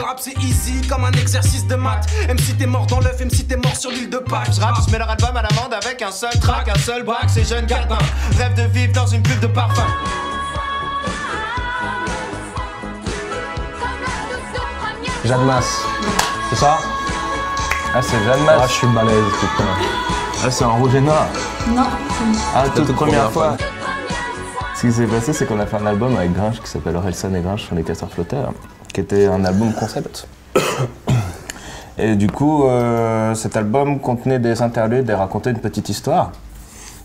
le rap c'est easy comme un exercice de maths. MC t'es mort dans l'œuf, MC t'es mort sur l'île de Pâques. J'rappe, je mets leur album à l'amende avec un seul track, un seul braque. Ces jeunes gardins rêvent de vivre dans une pub de parfum. Jeanne Masse, c'est ça? Ah, c'est Jeanne Masse. Ah, je suis balèze, putain. Ah, c'est en rouge et noir. Non. Ah, toute première fois. Ce qui s'est passé, c'est qu'on a fait un album avec Grinch qui s'appelle Orelsan et Grinch sur les casseurs flotteurs, qui était un album concept. Et du coup, cet album contenait des interludes et racontait une petite histoire.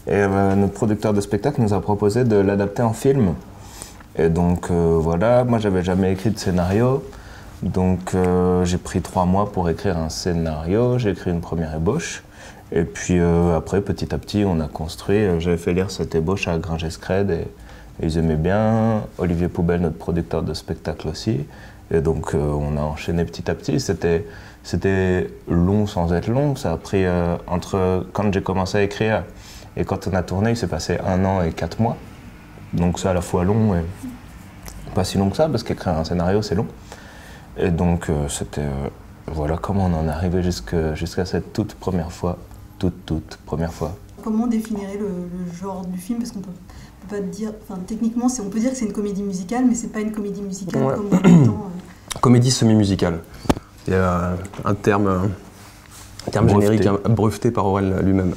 Et notre producteur de spectacle nous a proposé de l'adapter en film. Et donc voilà, moi j'avais jamais écrit de scénario. Donc j'ai pris 3 mois pour écrire un scénario, j'ai écrit une première ébauche. Et puis après, petit à petit, on a construit. J'avais fait lire cette ébauche à Gringe Escred et ils aimaient bien. Olivier Poubelle, notre producteur de spectacle aussi. Et donc on a enchaîné petit à petit. C'était long sans être long. Ça a pris entre quand j'ai commencé à écrire et quand on a tourné, il s'est passé 1 an et 4 mois. Donc c'est à la fois long et pas si long que ça, parce qu'écrire un scénario, c'est long. Et donc c'était... voilà comment on en est arrivé jusqu'à cette toute première fois. Toute première fois. Comment on définirait le genre du film? Parce qu'on peut pas dire... Enfin, techniquement, on peut dire que c'est une comédie musicale, mais c'est pas une comédie musicale Ouais. comme en même temps... Comédie semi-musicale. Il y a un terme générique breveté par Aurel lui-même.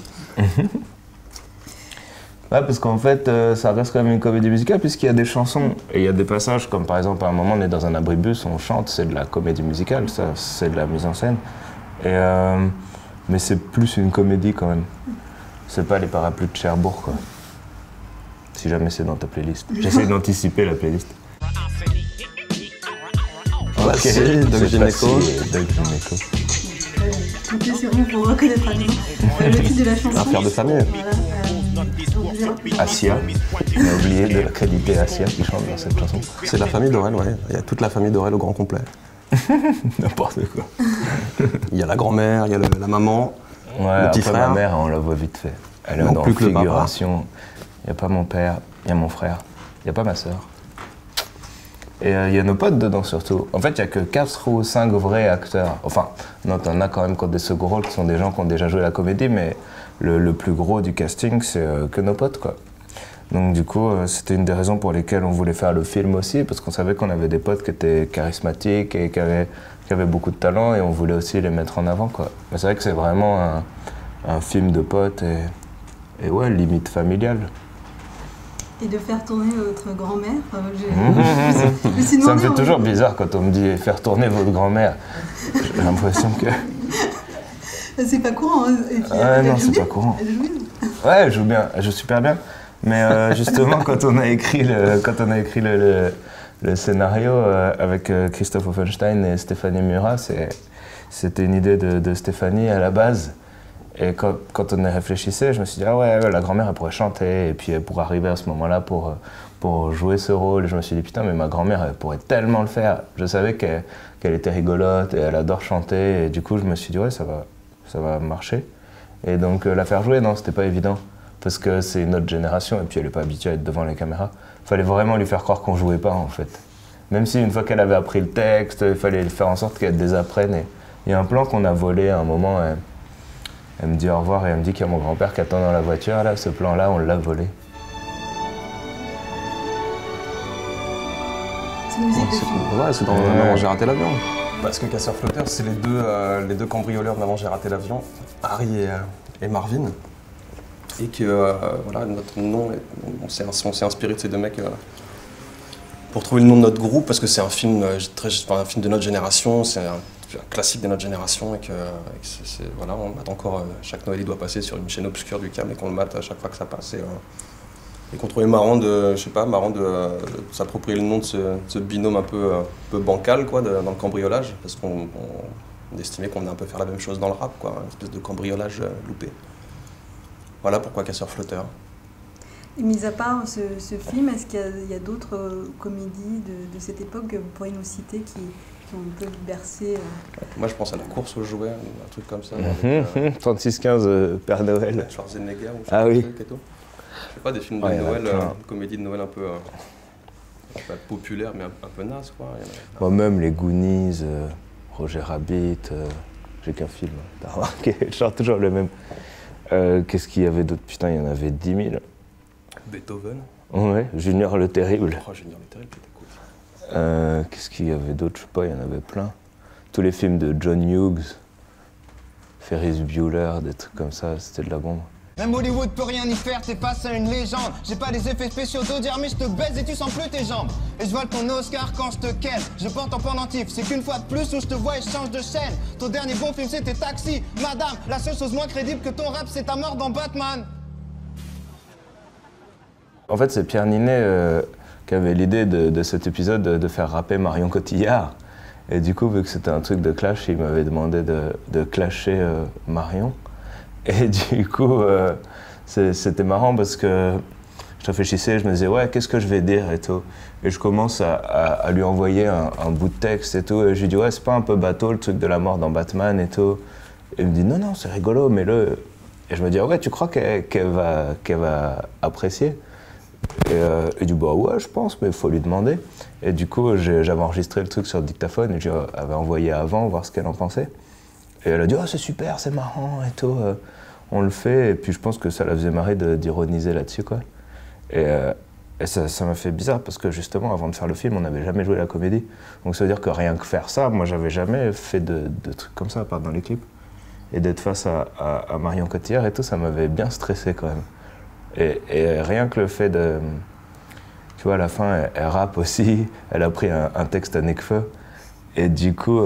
Ouais, parce qu'en fait, ça reste quand même une comédie musicale puisqu'il y a des chansons et il y a des passages comme par exemple à un moment on est dans un abribus, on chante, c'est de la comédie musicale, ça, c'est de la mise en scène. Et, mais c'est plus une comédie quand même. C'est pas les parapluies de Cherbourg quoi. Si jamais c'est dans ta playlist. J'essaie d'anticiper la playlist. Ok, Doc Gineco. Doc Gineco. Comptez sur vous pour reconnaître à nouveau le titre de la chanson. Affaire de famille. Voilà, Asia. On a oublié de créditer Asia qui chante dans cette chanson. C'est la famille d'Aurel, ouais. Il y a toute la famille d'Aurel au grand complet. N'importe quoi. Il y a la grand-mère, il y a la maman, Ouais, le petit après frère. ma mère, on la voit vite fait. Elle est Non, dans plus que le papa. figuration. Il n'y a pas mon père, il y a mon frère, il n'y a pas ma sœur. Et il y a nos potes dedans surtout. En fait, il n'y a que 4 ou 5 vrais acteurs. Enfin, non, t'en as quand même des second rôles qui sont des gens qui ont déjà joué la comédie, mais le plus gros du casting, c'est que nos potes, quoi. Donc du coup, c'était une des raisons pour lesquelles on voulait faire le film aussi, parce qu'on savait qu'on avait des potes qui étaient charismatiques et qui avaient beaucoup de talent, et on voulait aussi les mettre en avant, quoi. Mais c'est vrai que c'est vraiment un film de potes et ouais, limite familial. Et de faire tourner votre grand-mère. Enfin, Ça me fait toujours bizarre quand on me dit faire tourner votre grand-mère. J'ai l'impression que... C'est pas courant. Hein. Et puis, ouais, non, c'est pas courant. Elle joue bien. Ouais, elle joue bien, elle joue super bien. Mais justement, quand on a écrit le scénario avec Christophe Offenstein et Stéphanie Murat, c'était une idée de Stéphanie à la base. Et quand on y réfléchissait, je me suis dit, ah ouais, la grand-mère, elle pourrait chanter, et puis elle pourrait arriver à ce moment-là pour jouer ce rôle. Et je me suis dit, putain, mais ma grand-mère, elle pourrait tellement le faire. Je savais qu'elle était rigolote et elle adore chanter, et du coup, je me suis dit, ouais, ça va marcher. Et donc, la faire jouer, non, c'était pas évident, parce que c'est une autre génération, et puis elle n'est pas habituée à être devant les caméras. Il fallait vraiment lui faire croire qu'on jouait pas, en fait. Même si une fois qu'elle avait appris le texte, il fallait faire en sorte qu'elle désapprenne. Et il y a un plan qu'on a volé à un moment. Elle me dit au revoir et elle me dit qu'il y a mon grand-père qui attend dans la voiture. Là, ce plan-là, on l'a volé. C'est une musique de film. Ouais, c'est dans Maman, j'ai raté l'avion. Parce que Casseurs Flotteurs, c'est les deux cambrioleurs de Maman, j'ai raté l'avion, Harry et Marvin. Et que voilà, notre nom, on s'est inspiré de ces deux mecs pour trouver le nom de notre groupe, parce que c'est un film, un film de notre génération, c'est un classique de notre génération, et que voilà, on mate encore, chaque Noël il doit passer sur une chaîne obscure du câble et qu'on le mate à chaque fois que ça passe. Et qu'on trouvait marrant de s'approprier le nom de ce binôme un peu bancal quoi, dans le cambriolage, parce qu'on estimait qu'on venait un peu faire la même chose dans le rap, quoi, une espèce de cambriolage loupé. Voilà pourquoi Casseurs Flotteurs. Et mis à part ce film, est-ce qu'il y a d'autres comédies de cette époque que vous pourriez nous citer qui ont un peu bercé Moi je pense à La course aux jouets, un truc comme ça. 36-15 Père Noël. Schwarzenegger ou Ah oui. truc et tout. Je sais pas, des films de Ouais, Noël, plein. comédies de Noël un peu Pas populaire, mais un peu naze, quoi. Moi-même, les Goonies, Roger Rabbit, j'ai qu'un film, t'as remarqué, je sors toujours le même. Qu'est-ce qu'il y avait d'autre? Putain, il y en avait 10 000. Beethoven. Ouais, Junior le Terrible. Oh, Junior le Terrible, c'était cool. Qu'est-ce qu'il y avait d'autre? Je sais pas, il y en avait plein. Tous les films de John Hughes, Ferris Bueller, des trucs comme ça, c'était de la bombe. Même Hollywood peut rien y faire, t'es face à une légende. J'ai pas des effets spéciaux d'odeur, mais je te baise et tu sens plus tes jambes. Et je vole ton Oscar quand je te ken. Je porte en pendentif, c'est qu'une fois de plus où je te vois et je change de chaîne. Ton dernier bon film c'était Taxi. Madame, la seule chose moins crédible que ton rap c'est ta mort dans Batman. En fait, c'est Pierre Ninet qui avait l'idée de cet épisode de faire rapper Marion Cotillard. Et du coup, vu que c'était un truc de clash, il m'avait demandé de clasher Marion. Et du coup, c'était marrant parce que je réfléchissais, je me disais, ouais, qu'est-ce que je vais dire et tout. Et je commence à lui envoyer un bout de texte et tout. Et je lui dis, ouais, c'est pas un peu bateau le truc de la mort dans Batman et tout. Et il me dit, non, non, c'est rigolo, mets-le. Et je me dis, ouais, tu crois qu'elle va apprécier? Et il dit, bah ouais, je pense, mais il faut lui demander. Et du coup, j'avais enregistré le truc sur le dictaphone et je lui avais envoyé avant, voir ce qu'elle en pensait. Et elle a dit, oh, c'est super, c'est marrant et tout, on le fait. Et puis je pense que ça la faisait marrer d'ironiser là-dessus, quoi. Et ça m'a fait bizarre parce que justement, avant de faire le film, on n'avait jamais joué la comédie. Donc ça veut dire que rien que faire ça, moi, j'avais jamais fait de trucs comme ça, à part dans les clips. Et d'être face à Marion Cotillard et tout, ça m'avait bien stressé quand même. Et rien que le fait de... Tu vois, à la fin, elle rappe aussi, elle a pris un texte à Nekfeu. Et du coup,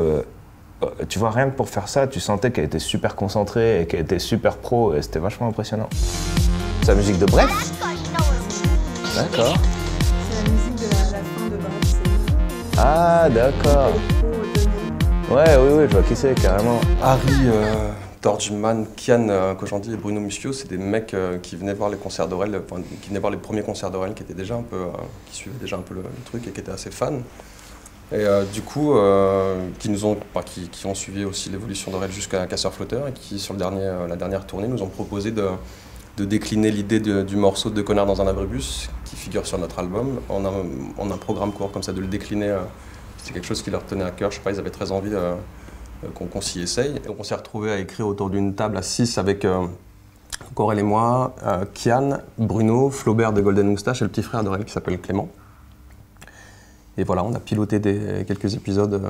tu vois, rien que pour faire ça, tu sentais qu'elle était super concentrée et qu'elle était super pro, et c'était vachement impressionnant. C'est la musique de Bref? D'accord. C'est la musique de la fin de Bref. Ah, d'accord. Ouais, oui, je vois qui c'est, carrément. Harry, Torgman, Kian Kojandi et Bruno Muschio, c'est des mecs qui venaient voir les concerts d'Aurel, qui venaient voir les premiers concerts d'Aurel, qui étaient déjà un peu, qui suivaient déjà un peu le truc et qui étaient assez fans. Et du coup, qui ont suivi aussi l'évolution d'Aurel jusqu'à Casseur Flotteur et qui, sur la dernière tournée, nous ont proposé de décliner l'idée du morceau de Connard dans un abribus, qui figure sur notre album, en un programme court comme ça, de le décliner. C'était quelque chose qui leur tenait à cœur, je sais pas, ils avaient très envie qu'on s'y essaye. Et on s'est retrouvés à écrire autour d'une table à 6 avec Aurel et moi, Kian, Bruno, Flaubert de Golden Moustache et le petit frère d'Aurel qui s'appelle Clément. Et voilà, on a piloté quelques épisodes,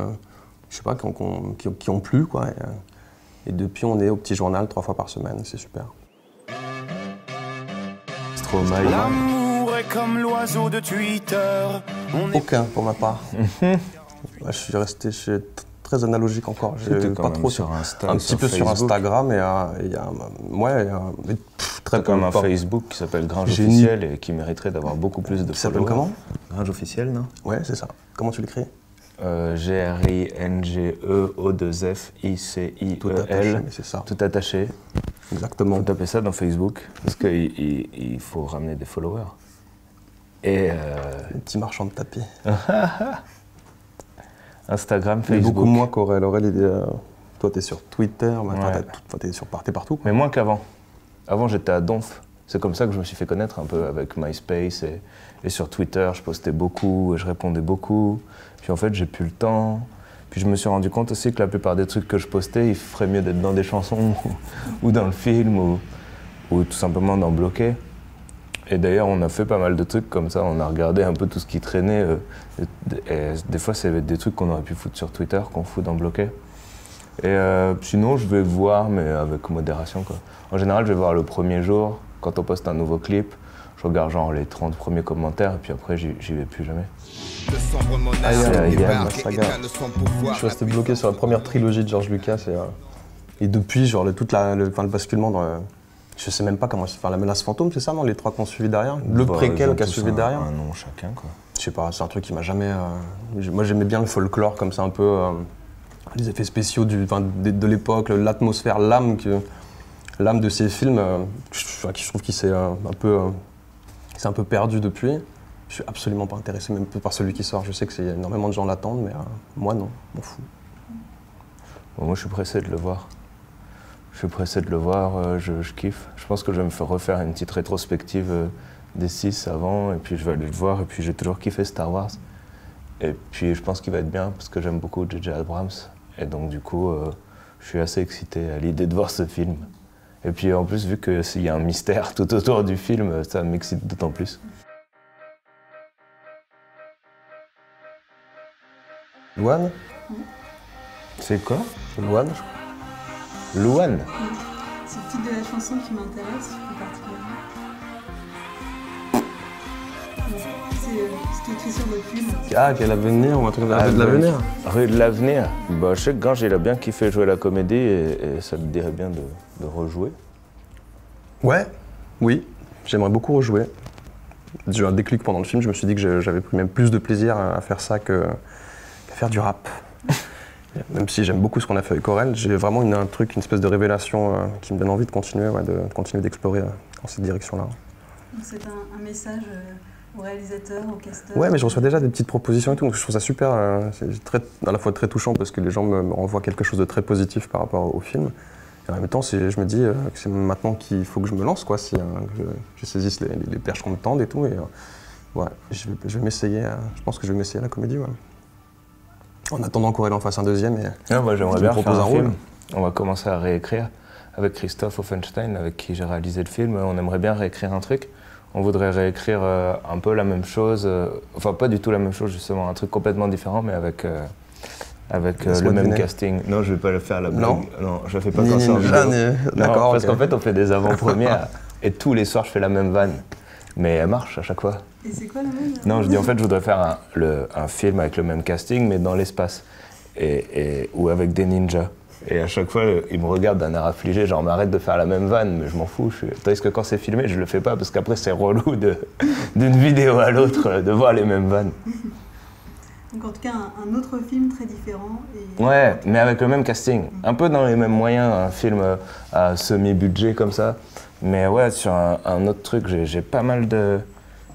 je sais pas, qui ont plu, quoi. Et depuis, on est au petit journal 3 fois par semaine, c'est super. Stromae. L'amour est comme l'oiseau de Twitter. Aucun, pour ma part. Je suis resté très analogique encore. J'étais pas trop sur Insta, un petit peu sur Instagram, et il y a très comme un peu. Facebook qui s'appelle Gringe Officiel et qui mériterait d'avoir beaucoup plus de Ça s'appelle followers. comment? Gringe Officiel, non? Ouais, c'est ça. Comment tu l'écris? G-R-I-N-G-E-O-2-F-I-C-I-E-L. Tout attaché, mais c'est ça. Tout attaché. Exactement. Vous tapez ça dans Facebook parce qu'il faut ramener des followers. Et Le petit marchand de tapis. Instagram, Mais Facebook. beaucoup moins qu'Aurel. Aurel, toi, t'es sur Twitter, Ouais. t'es partout. Mais moins qu'avant. Avant, j'étais à Donf. C'est comme ça que je me suis fait connaître un peu avec MySpace et sur Twitter, je postais beaucoup et je répondais beaucoup. Puis en fait, j'ai plus le temps. Puis je me suis rendu compte aussi que la plupart des trucs que je postais, il ferait mieux d'être dans des chansons ou dans le film ou tout simplement dans Bloqué. Et d'ailleurs, on a fait pas mal de trucs comme ça. On a regardé un peu tout ce qui traînait. Et des fois, c'est des trucs qu'on aurait pu foutre sur Twitter, qu'on fout dans Bloqué. Et sinon, je vais voir, mais avec modération, quoi. En général, je vais voir le premier jour, quand on poste un nouveau clip. Je regarde genre les 30 premiers commentaires, et puis après, j'y vais plus jamais. Je suis resté bloqué sur la première trilogie de George Lucas. Et depuis, genre, le basculement dans je sais même pas comment... Enfin, la menace fantôme, c'est ça, non? Les 3 qu'on suivi derrière? Le préquel qui a suivi derrière? Un nom chacun, quoi. Je sais pas, c'est un truc qui m'a jamais... Moi, j'aimais bien le folklore, comme ça, un peu... les effets spéciaux de l'époque, l'atmosphère, l'âme de ces films, je trouve qu'il s'est un peu perdu depuis. Je suis absolument pas intéressé, même par celui qui sort. Je sais que énormément de gens l'attendent, mais moi, non, m'en fous. Bon, moi, je suis pressé de le voir. Je kiffe. Je pense que je vais me faire refaire une petite rétrospective des 6 avant, et puis je vais aller le voir, et puis j'ai toujours kiffé Star Wars. Et puis je pense qu'il va être bien, parce que j'aime beaucoup J.J. Abrams. Et donc du coup, je suis assez excité à l'idée de voir ce film. Et puis en plus, vu qu'il y a un mystère tout autour du film, ça m'excite d'autant plus. Louane? C'est quoi? Louane? Louane? C'est le titre de la chanson qui m'intéresse plus particulièrement. C'est ce qui est écrit sur votre film. Ah, quel avenir ou un truc de l'avenir? Rue de l'avenir. Bah, je sais que Gringe, il a bien kiffé jouer la comédie et ça te dirait bien de rejouer. Ouais, oui, j'aimerais beaucoup rejouer. J'ai eu un déclic pendant le film, je me suis dit que j'avais pris même plus de plaisir à faire ça qu'à faire du rap. Même si j'aime beaucoup ce qu'on a fait avec Aurel, j'ai vraiment une espèce de révélation qui me donne envie de continuer, de continuer d'explorer dans cette direction-là. C'est un message au réalisateur, au casteur? Ouais, mais je reçois déjà des petites propositions et tout, donc je trouve ça super, c'est à la fois très touchant parce que les gens me renvoient quelque chose de très positif par rapport au film. Et en même temps, je me dis que c'est maintenant qu'il faut que je me lance, quoi, que je saisisse les perches qu'on me tende et tout. Et ouais, je vais m'essayer, je pense que je vais m'essayer à la comédie. Ouais. En attendant qu'Aurel en fasse un deuxième. Moi j'aimerais bien faire un film. On va commencer à réécrire avec Christophe Offenstein, avec qui j'ai réalisé le film. On aimerait bien réécrire un truc. On voudrait réécrire un peu la même chose, enfin pas du tout la même chose justement, un truc complètement différent, mais avec le même casting. Non, je vais pas le faire la blague. Non, je fais pas comme ça. D'accord. Parce qu'en fait, on fait des avant-premières et tous les soirs, je fais la même vanne. Mais elle marche à chaque fois. Et c'est quoi la même? Non, je dis en fait, je voudrais faire un film avec le même casting, mais dans l'espace. Ou avec des ninjas. Et à chaque fois, ils me regardent d'un air affligé, genre m'arrête de faire la même vanne, mais je m'en fous. Tandis que quand c'est filmé, je le fais pas, parce qu'après, c'est relou d'une vidéo à l'autre de voir les mêmes vannes. Donc en tout cas, un autre film très différent. Ouais, mais avec le même casting. Un peu dans les mêmes moyens, un film à semi-budget comme ça. Mais ouais, sur un autre truc, j'ai pas mal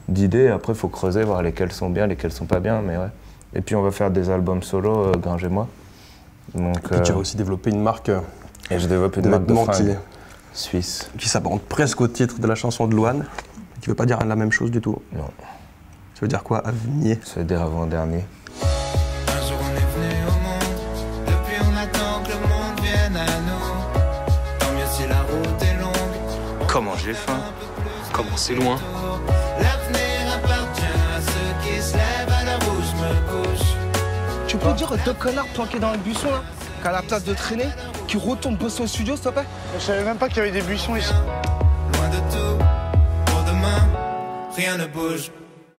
d'idées. Après, il faut creuser, voir lesquelles sont bien, lesquelles sont pas bien, mais ouais. Et puis on va faire des albums solo, Gringe et moi. Donc, et puis tu vas aussi développer une marque. Et je développe une marque de fringues suisse. Qui s'apparente presque au titre de la chanson de Louane, qui veut pas dire la même chose du tout. Non. Ça veut dire quoi, avenir? Ça veut dire avant-dernier. Un jour on est venu au monde, depuis on attend que le monde vienne à nous. Tant mieux si la route est longue. Comment j'ai faim? Comment c'est loin? L'avenir appartient à ceux qui se lèvent à l'heure où je me couche. Tu peux dire aux deux connards planqués dans le buisson là, qu'à la place de traîner, qui retournent bosser au studio, s'il te plaît? Je savais même pas qu'il y avait des buissons ici. Loin de tout, pour demain, rien ne bouge.